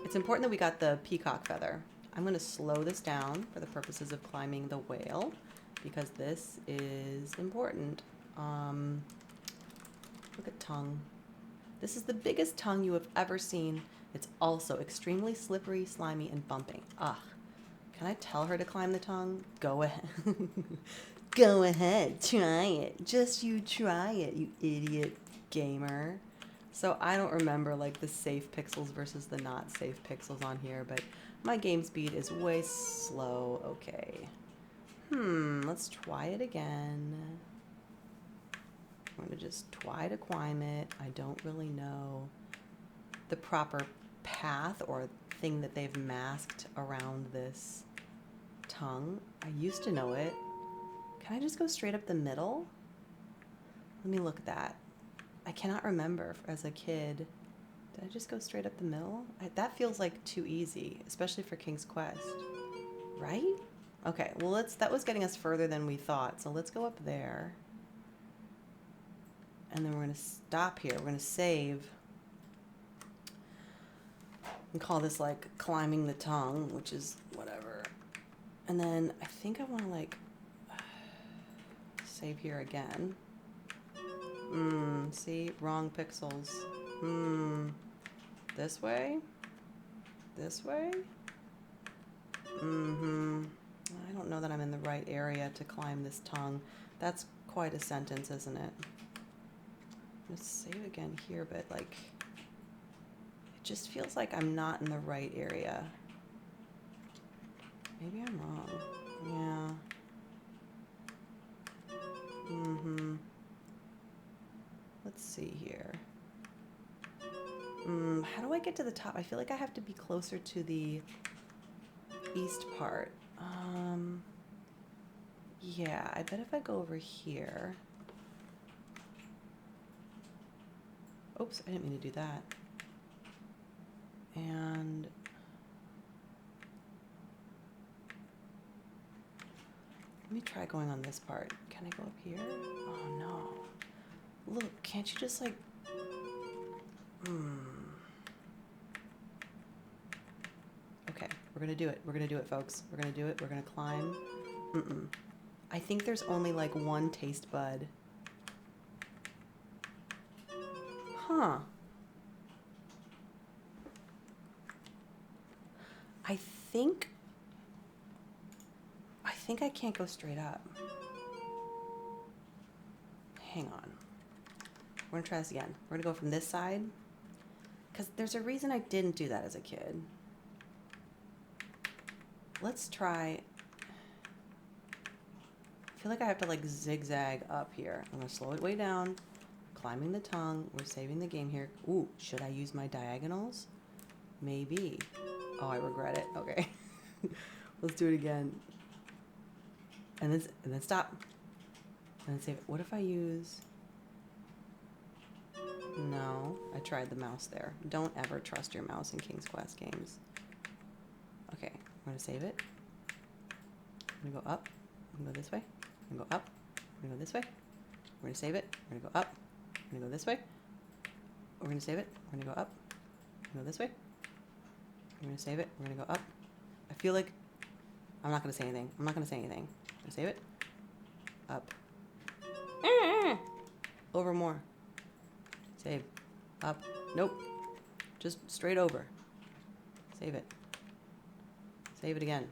it's important that we got the peacock feather. I'm going to slow this down for the purposes of climbing the whale because this is important. Look at tongue. This is the biggest tongue you have ever seen. It's also extremely slippery, slimy, and bumping. Ugh. Can I tell her to climb the tongue? Go ahead. Go ahead. Try it. Just you try it, you idiot gamer. So I don't remember like the safe pixels versus the not safe pixels on here, but my game speed is way slow. Okay. Let's try it again. I'm going to just try to climb it. I don't really know the proper path or thing that they've masked around this tongue. I used to know it. Can I just go straight up the middle? Let me look at that. I cannot remember as a kid. Did I just go straight up the middle? That feels like too easy, especially for King's Quest. Right? Okay, well that was getting us further than we thought, so let's go up there. And then we're going to stop here. We're going to save. And call this like climbing the tongue, which is whatever. And then I think I want to like save here again. See, wrong pixels. This way? This way? I don't know that I'm in the right area to climb this tongue. That's quite a sentence, isn't it? I'm gonna save again here, but like, it just feels like I'm not in the right area. Maybe I'm wrong. Yeah. Let's see here. How do I get to the top? I feel like I have to be closer to the east part. Yeah, I bet if I go over here. Oops, I didn't mean to do that. And let me try going on this part. Can I go up here? Oh no. Look, can't you just like... Okay, we're gonna do it. We're gonna do it, folks. We're gonna do it. We're gonna climb. I think there's only like one taste bud. Huh. I think I can't go straight up. Hang on. We're gonna try this again. We're gonna go from this side. Because there's a reason I didn't do that as a kid. Let's try... I feel like I have to like zigzag up here. I'm gonna slow it way down. Climbing the tongue. We're saving the game here. Ooh, should I use my diagonals? Maybe. Oh, I regret it. Okay. Let's do it again. And then stop. And then save it. What if I use... No, I tried the mouse there. Don't ever trust your mouse in King's Quest games. Okay, I'm gonna save it. I'm gonna go up. I'm gonna go this way. I'm gonna go up. I'm gonna go this way. We're gonna save it. We're gonna go up. We're gonna go this way. We're gonna save it. We're gonna go up. We're gonna go this way. We're gonna save it. We're gonna go up. I feel like I'm not gonna say anything. I'm not gonna say anything. I'm gonna save it. Up. Over more. Save. Up. Nope. Just straight over. Save it. Save it again.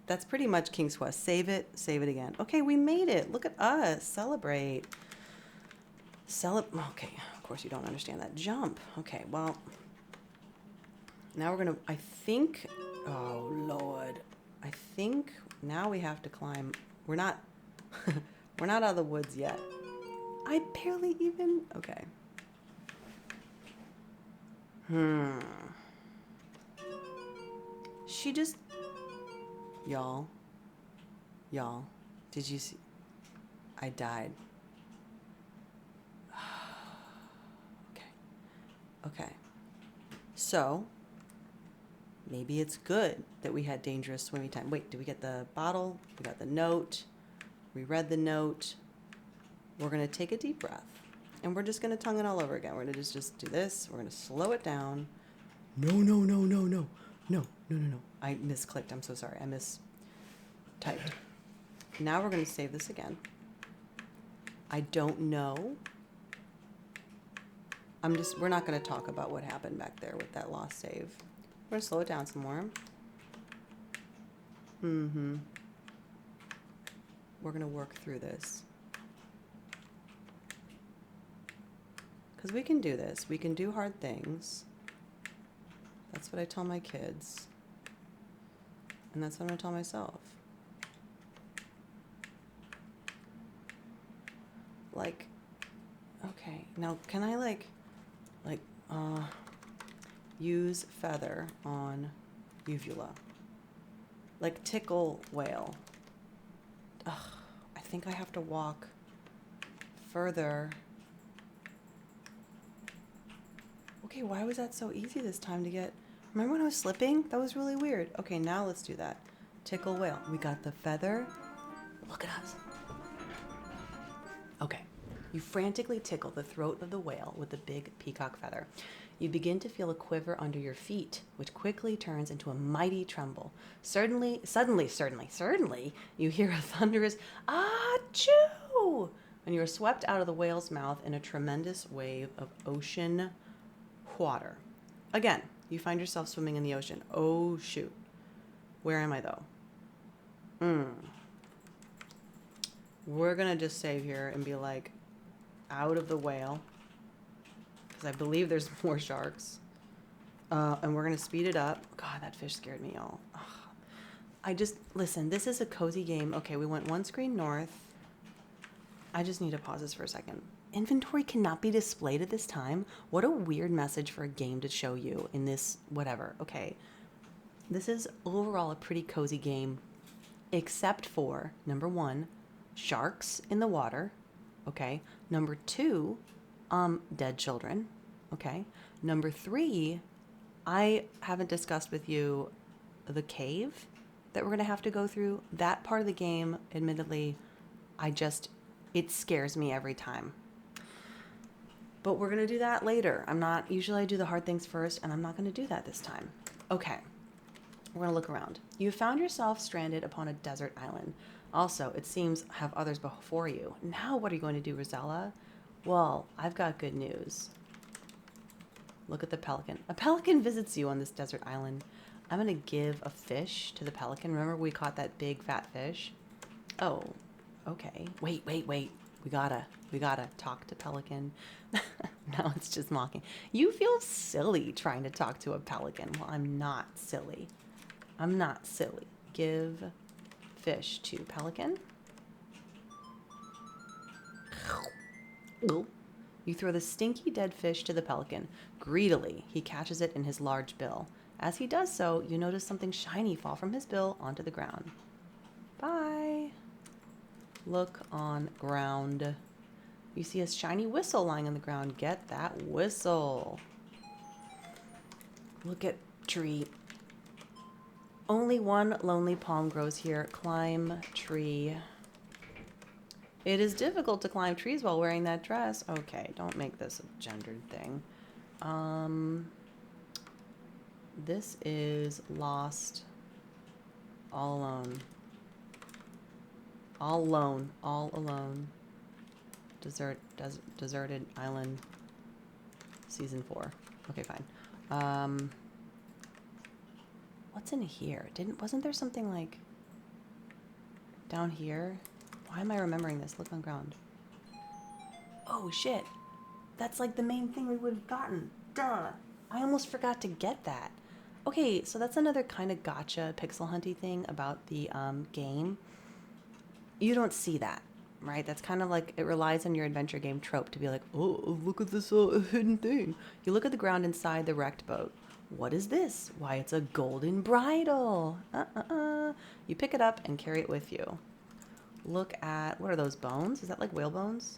That's pretty much King's Quest. Save it again. Okay, we made it. Look at us. Celebrate. Okay, of course you don't understand that. Jump. Okay, well, now we're gonna, I think, oh Lord. I think now we have to climb. We're not, we're not out of the woods yet. I barely even, okay. She just, y'all, did you see? I died. Okay. So, maybe it's good that we had dangerous swimming time. Wait, did we get the bottle? We got the note. We read the note. We're going to take a deep breath. And we're just going to tongue it all over again. We're going to just do this. We're going to slow it down. No. I misclicked. I'm so sorry. I mistyped. Now we're going to save this again. I don't know. We're not going to talk about what happened back there with that lost save. We're going to slow it down some more. Mm-hmm. We're going to work through this. Because we can do this. We can do hard things. That's what I tell my kids. And that's what I'm going to tell myself. Like, okay, now can I use feather on uvula? Like tickle whale. Ugh, I think I have to walk further. Okay, why was that so easy this time to get? Remember when I was slipping? That was really weird. Okay, now let's do that. Tickle whale. We got the feather. Look at us. Okay. You frantically tickle the throat of the whale with the big peacock feather. You begin to feel a quiver under your feet, which quickly turns into a mighty tremble. Suddenly, you hear a thunderous achoo! And you are swept out of the whale's mouth in a tremendous wave of ocean water. Again, you find yourself swimming in the ocean. Oh, shoot. Where am I, though? We're going to just save here and be like, out of the whale. Because I believe there's more sharks. And we're going to speed it up. God, that fish scared me, y'all. Listen, this is a cozy game. Okay, we went one screen north. I just need to pause this for a second. Inventory cannot be displayed at this time. What a weird message for a game to show you in this whatever. Okay, this is overall a pretty cozy game, except for, number one, sharks in the water. Okay. Number two, dead children. Okay. Number three, I haven't discussed with you the cave that we're going to have to go through. That part of the game, admittedly, it scares me every time. But we're going to do that later. Usually I do the hard things first, and I'm not going to do that this time. Okay. We're going to look around. You found yourself stranded upon a desert island. Also, it seems have others before you. Now what are you going to do, Rosella? Well, I've got good news. Look at the pelican. A pelican visits you on this desert island. I'm going to give a fish to the pelican. Remember we caught that big fat fish? Oh, okay. Wait. We gotta talk to pelican. Now it's just mocking. You feel silly trying to talk to a pelican. Well, I'm not silly. Give fish to pelican. You throw the stinky dead fish to the pelican. Greedily, he catches it in his large bill. As he does so, you notice something shiny fall from his bill onto the ground. Bye. Look on ground. You see a shiny whistle lying on the ground. Get that whistle. Look at tree. Only one lonely palm grows here. Climb tree. It is difficult to climb trees while wearing that dress. Okay, don't make this a gendered thing. This is lost. All alone. All alone. Deserted island. Season 4. Okay, fine. What's in here? Wasn't there something like down here? Why am I remembering this? Look on ground. Oh shit. That's like the main thing we would have gotten. Duh. I almost forgot to get that. Okay, so that's another kind of gotcha pixel hunty thing about the game. You don't see that, right? That's kind of like, it relies on your adventure game trope to be like, oh, look at this hidden thing. You look at the ground inside the wrecked boat. What is this? Why, it's a golden bridle. You pick it up and carry it with you. Look at, what are those bones? Is that like whale bones?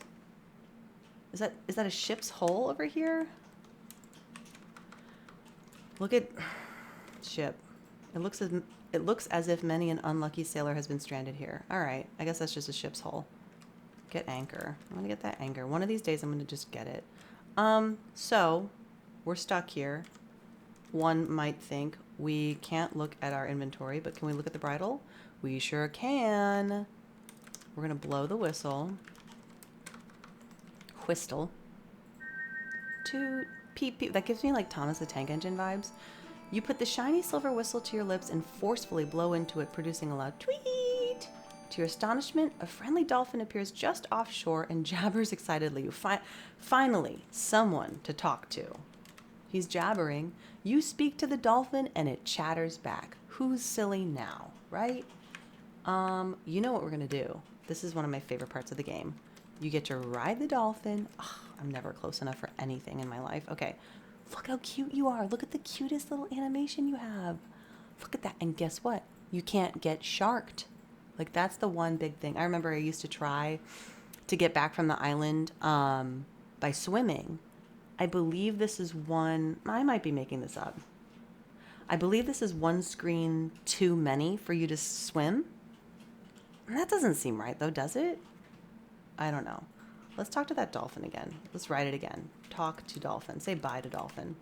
Is that a ship's hull over here? Look at ship. It looks as if many an unlucky sailor has been stranded here. All right, I guess that's just a ship's hull. Get anchor. I'm gonna get that anchor. One of these days I'm gonna just get it. So we're stuck here. One might think we can't look at our inventory, but can we look at the bridle? We sure can. We're going to blow the whistle. Whistle. Toot. Peep, peep. That gives me like Thomas the Tank Engine vibes. You put the shiny silver whistle to your lips and forcefully blow into it, producing a loud tweet. To your astonishment, a friendly dolphin appears just offshore and jabbers excitedly. Finally, someone to talk to. He's jabbering. You speak to the dolphin and it chatters back. Who's silly now, right? You know what we're going to do. This is one of my favorite parts of the game. You get to ride the dolphin. Oh, I'm never close enough for anything in my life. Okay, look how cute you are. Look at the cutest little animation you have. Look at that. And guess what? You can't get sharked. Like, that's the one big thing. I remember I used to try to get back from the island by swimming. I believe this is one, I might be making this up. I believe this is one screen too many for you to swim. That doesn't seem right though, does it? I don't know. Let's talk to that dolphin again. Let's ride it again. Talk to dolphin. Say bye to dolphin.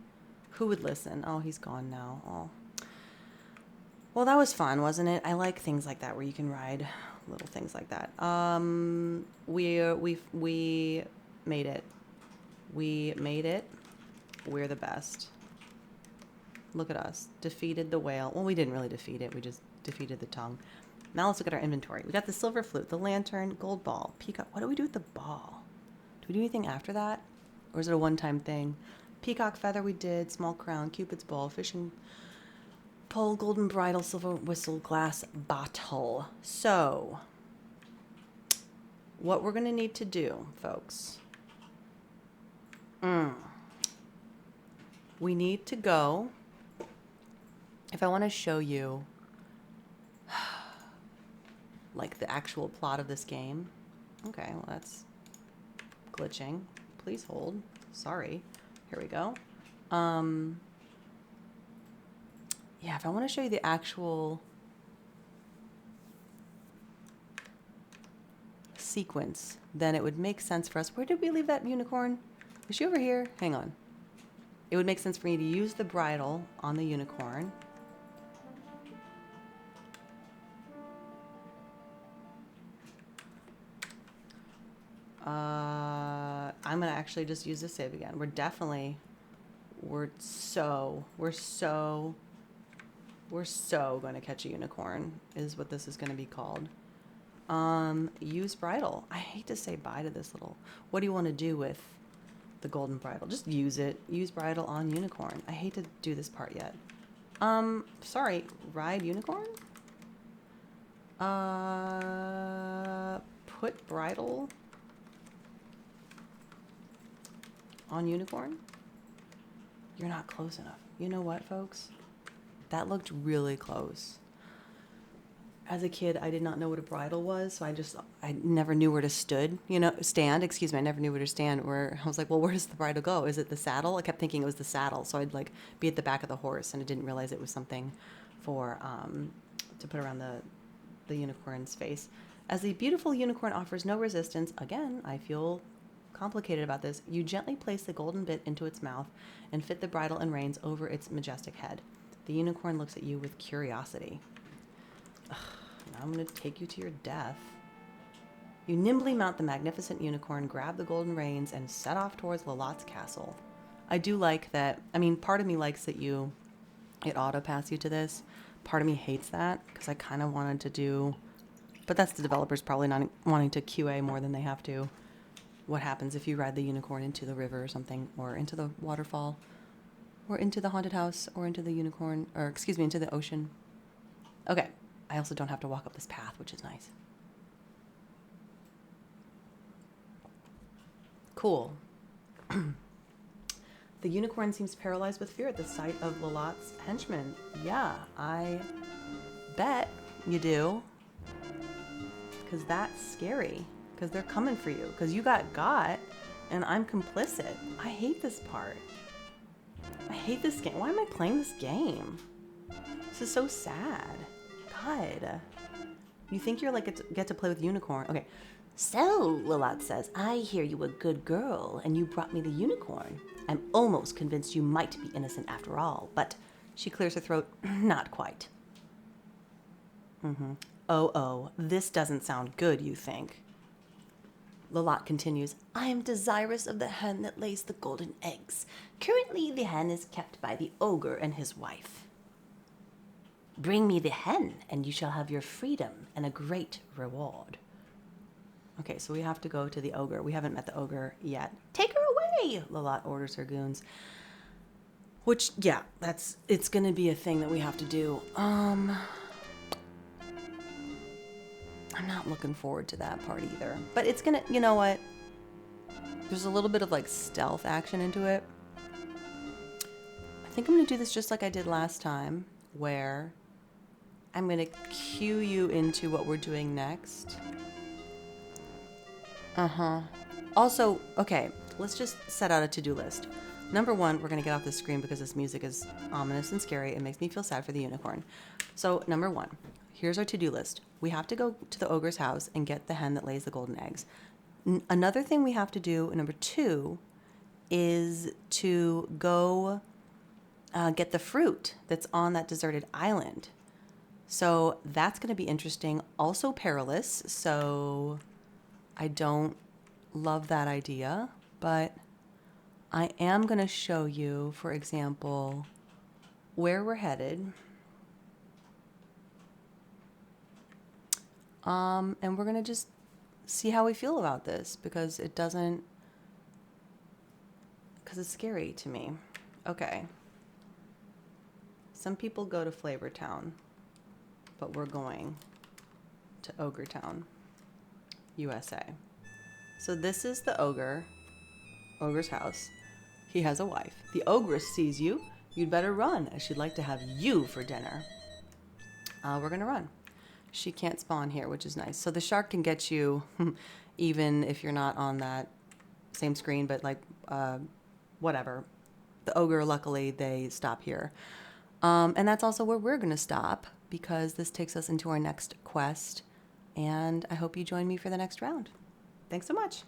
Who would listen? Oh, he's gone now. Oh. Well, that was fun, wasn't it? I like things like that where you can ride little things like that. We made it. We made it. We're the best. Look at us. Defeated the whale. Well, we didn't really defeat it. We just defeated the tongue. Now let's look at our inventory. We got the silver flute, the lantern, gold ball, peacock. What do we do with the ball? Do we do anything after that? Or is it a one-time thing? Peacock feather we did, small crown, cupid's ball, fishing pole, golden bridle, silver whistle, glass bottle. So, what we're going to need to do, folks, we need to go, if I want to show you like the actual plot of this game. Okay, well that's glitching. Please hold. Sorry. Here we go. Yeah, if I want to show you the actual sequence, then it would make sense for us. Where did we leave that unicorn? Is she over here? Hang on. It would make sense for me to use the bridle on the unicorn. I'm going to actually just use the save again. We're so going to catch a unicorn is what this is going to be called. Use bridle. I hate to say bye to this little, what do you want to do with the golden bridle? Just use it. Use bridle on unicorn. I hate to do this part yet. Sorry, ride unicorn? Put bridle on unicorn? You're not close enough. You know what, folks? That looked really close. As a kid, I did not know what a bridle was, so I never knew where to stand. I never knew where to stand. Where I was like, well, where does the bridle go? Is it the saddle? I kept thinking it was the saddle, so I'd like be at the back of the horse, and I didn't realize it was something for to put around the unicorn's face. As the beautiful unicorn offers no resistance, again, I feel complicated about this. You gently place the golden bit into its mouth and fit the bridle and reins over its majestic head. The unicorn looks at you with curiosity. Ugh, now I'm going to take you to your death. You nimbly mount the magnificent unicorn, grab the golden reins, and set off towards Lalat's castle. I do like that. I mean, part of me likes that it auto-pass you to this. Part of me hates that because I kind of wanted to do, but that's the developers probably not wanting to QA more than they have to. What happens if you ride the unicorn into the river or something, or into the waterfall, or into the haunted house, or into the into the ocean. Okay, I also don't have to walk up this path, which is nice. Cool. The unicorn seems paralyzed with fear at the sight of Lalat's henchmen. Yeah, I bet you do. Because that's scary. Because they're coming for you. Because you got, and I'm complicit. I hate this part. I hate this game. Why am I playing this game? This is so sad. God. You think you're like get to play with unicorn. Okay. So, Lalat says, I hear you a good girl, and you brought me the unicorn. I'm almost convinced you might be innocent after all, but she clears her throat. Not quite. Oh, this doesn't sound good, you think. Lalot continues, I am desirous of the hen that lays the golden eggs. Currently, the hen is kept by the ogre and his wife. Bring me the hen, and you shall have your freedom and a great reward. Okay, so we have to go to the ogre. We haven't met the ogre yet. Take her away, Lalot orders her goons. Which, yeah, it's gonna be a thing that we have to do. I'm not looking forward to that part either. But it's gonna, you know what? There's a little bit of like stealth action into it. I think I'm gonna do this just like I did last time, where I'm gonna cue you into what we're doing next. Also, okay, let's just set out a to-do list. Number one, we're gonna get off the screen because this music is ominous and scary. It makes me feel sad for the unicorn. So number one, here's our to-do list. We have to go to the ogre's house and get the hen that lays the golden eggs. Another thing we have to do, number two, is to go get the fruit that's on that deserted island. So that's going to be interesting. Also perilous, so I don't love that idea, but I am going to show you, for example, where we're headed. And we're going to just see how we feel about this because it's scary to me. Okay. Some people go to Flavor Town, but we're going to Ogre Town, USA. So this is the ogre's house. He has a wife. The ogress sees you. You'd better run, as she'd like to have you for dinner. We're gonna run. She can't spawn here, which is nice. So the shark can get you even if you're not on that same screen, but like, whatever. The ogre, luckily, they stop here. And that's also where we're gonna stop because this takes us into our next quest. And I hope you join me for the next round. Thanks so much.